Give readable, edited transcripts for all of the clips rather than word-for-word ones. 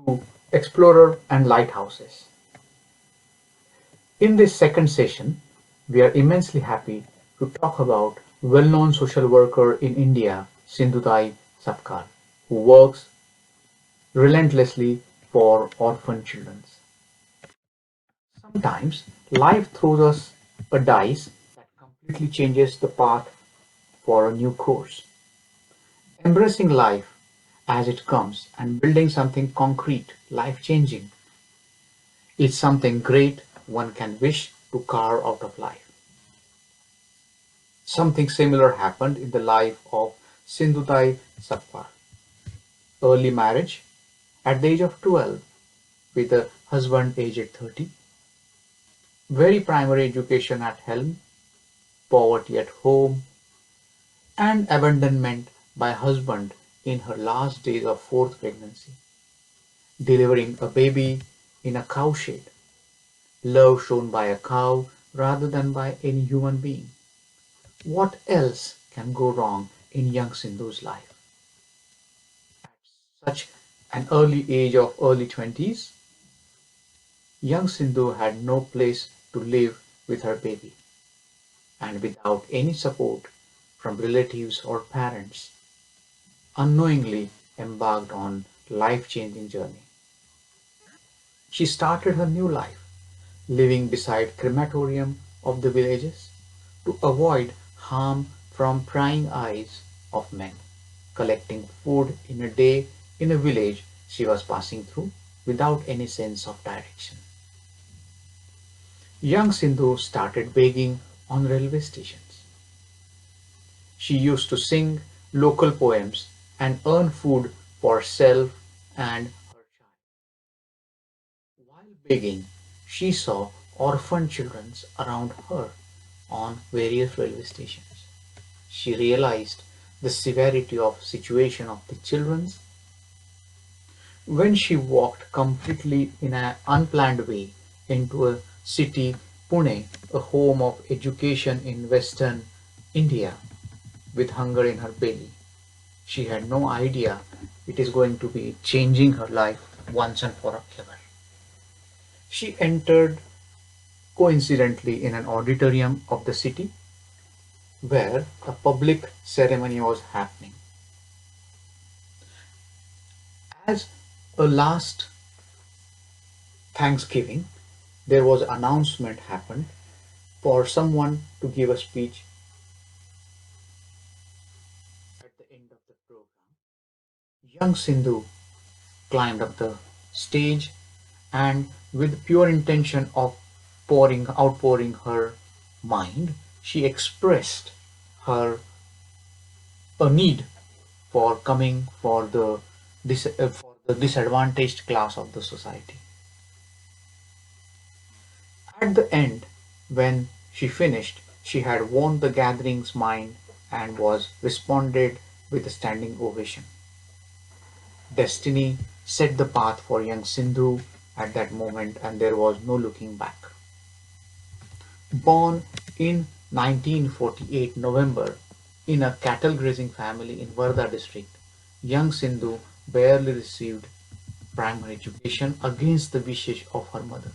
to Explorer and Lighthouses. In this second session, we are immensely happy to talk about well-known social worker in India, SindhuTai Sapkal, who works relentlessly for orphan children. Sometimes life throws us a dice that completely changes the path for a new course. Embracing life as it comes and building something concrete, life-changing, is something great one can wish to carve out of life. Something similar happened in the life of SindhuTai Sapkal. Early marriage at the age of 12 with a husband aged at 30. Very primary education at home, poverty at home, and abandonment by husband in her last days of fourth pregnancy. Delivering a baby in a cowshed. Love shown by a cow rather than by any human being. What else can go wrong in young Sindhu's life? At such an early age of early 20s, young Sindhu had no place to live with her baby, and without any support from relatives or parents, unknowingly embarked on life-changing journey. She started her new life, living beside crematorium of the villages to avoid harm from prying eyes of men, collecting food in a day in a village she was passing through without any sense of direction. Young Sindhu started begging on railway stations. She used to sing local poems and earn food for herself and her child. While begging, she saw orphan children around her on various railway stations. She realized the severity of situation of the children when she walked completely in an unplanned way into a city, Pune, a home of education in western India, with hunger in her belly. She had no idea it is going to be changing her life once and forever. She entered coincidentally in an auditorium of the city where a public ceremony was happening. As a last Thanksgiving, there was an announcement happened for someone to give a speech at the end of the program. Young Sindhu climbed up the stage and with pure intention of outpouring her mind, she expressed her a need for coming for the disadvantaged class of the society. At the end, when she finished, she had won the gathering's mind and was responded with a standing ovation. Destiny set the path for young Sindhu at that moment, and there was no looking back. Born in 1948 November in a cattle grazing family in Varda district, young Sindhu barely received primary education against the wishes of her mother.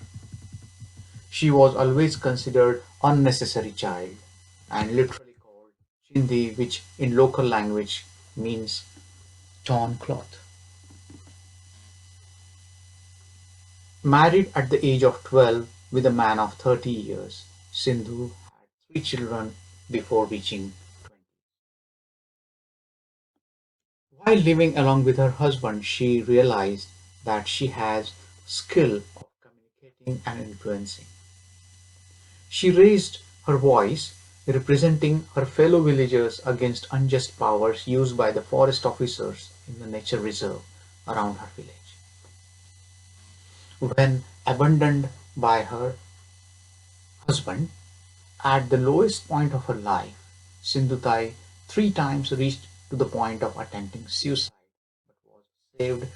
She was always considered unnecessary child and literally called chindi, which in local language means torn cloth. Married at the age of 12 with a man of 30 years, Sindhu had three children before reaching 20. While living along with her husband, she realized that she has skill of communicating and influencing. She raised her voice, representing her fellow villagers against unjust powers used by the forest officers in the nature reserve around her village. When abandoned by her husband at the lowest point of her life, Sindhutai three times reached to the point of attempting suicide but was saved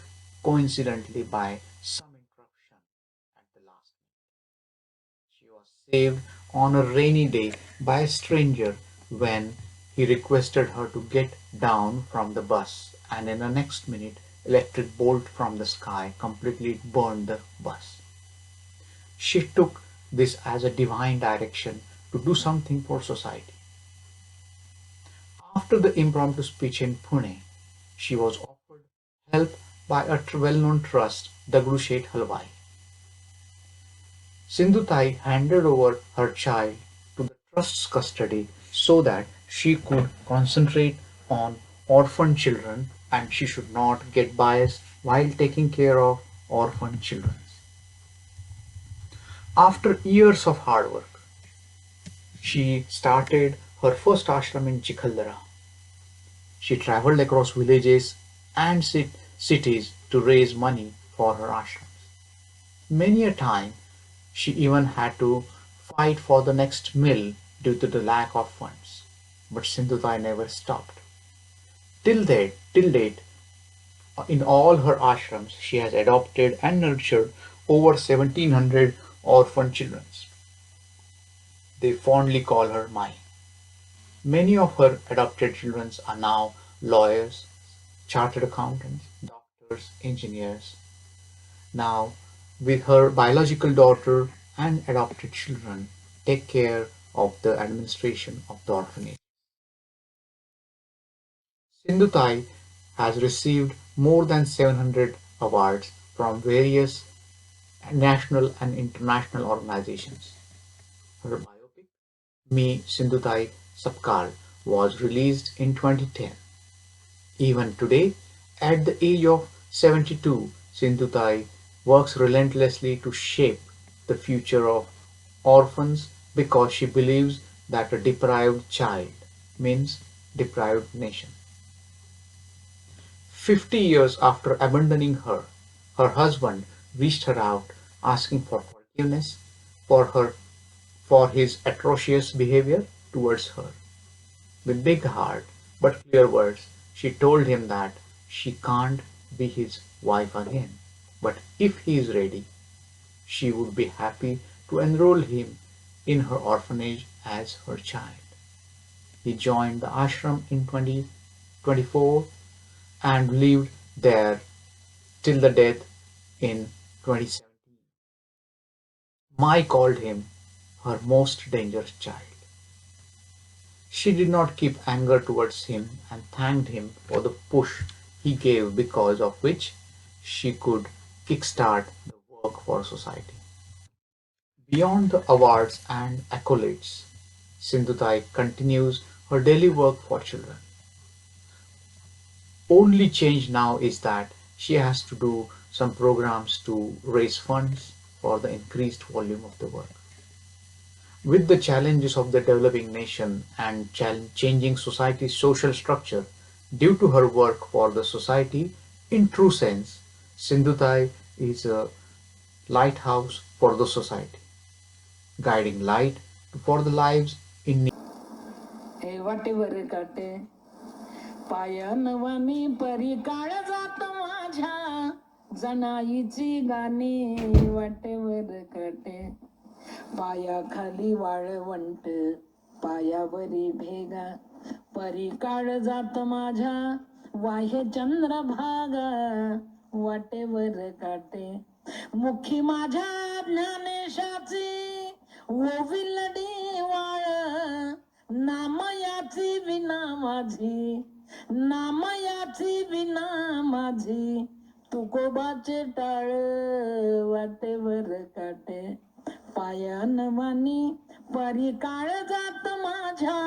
coincidentally by some interruption at the last minute. She was saved on a rainy day by a stranger when he requested her to get down from the bus and in the next minute electric bolt from the sky completely burned the bus. She took this as a divine direction to do something for society. After the impromptu speech in Pune, she was offered help by a well-known trust, Dagdushet Halwai. SindhuTai handed over her child to the trust's custody so that she could concentrate on orphan children and she should not get biased while taking care of orphan children. After years of hard work, she started her first ashram in Chikaldara. She traveled across villages and cities to raise money for her ashrams. Many a time she even had to fight for the next meal due to the lack of funds. But Sindhutai never stopped. Till date, in all her ashrams, she has adopted and nurtured over 1700 orphan children. They fondly call her Mai. Many of her adopted children are now lawyers, chartered accountants, doctors, engineers. Now, with her biological daughter and adopted children, take care of the administration of the orphanage. Sindhutai has received more than 700 awards from various national and international organizations. Her biopic, Me SindhuTai Sapkal, was released in 2010. Even today, at the age of 72, SindhuTai works relentlessly to shape the future of orphans because she believes that a deprived child means deprived nation. 50 years after abandoning her, her husband reached her out asking for forgiveness for her for his atrocious behavior towards her. With big heart but clear words, she told him that she can't be his wife again, but if he is ready, she would be happy to enroll him in her orphanage as her child. He joined the ashram in 2024 and lived there till the death in 2017. Mai called him her most dangerous child. She did not keep anger towards him and thanked him for the push he gave because of which she could kickstart the work for society. Beyond the awards and accolades, Sindhutai continues her daily work for children. Only change now is that she has to do some programs to raise funds for the increased volume of the work. With the challenges of the developing nation and changing society's social structure, due to her work for the society, in true sense, Sindhutai is a lighthouse for the society, guiding light for the lives in need. वाटेवर काटे पायानवानी परी काळ जात माझ्या जनाईची गाणी वाटेवर काटे पायाखाली वाळवंट पायावरी भेगा परी काळ जात माझ्या वाह्य चंद्रभागा वाटेवर काटे मुखी माझ्या ज्ञानेशाची ओविलडी वाळ नामयाची विना माझी नामयाची विना माझी तुकोबाचे टाळ वाटेवर काटे पायानवानी परी काळ जात माझ्या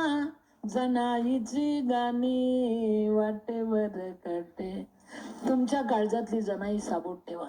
जनाईची गाणी वाटेवर काटे तुमच्या काळजातली जनाई साबूत ठेवा.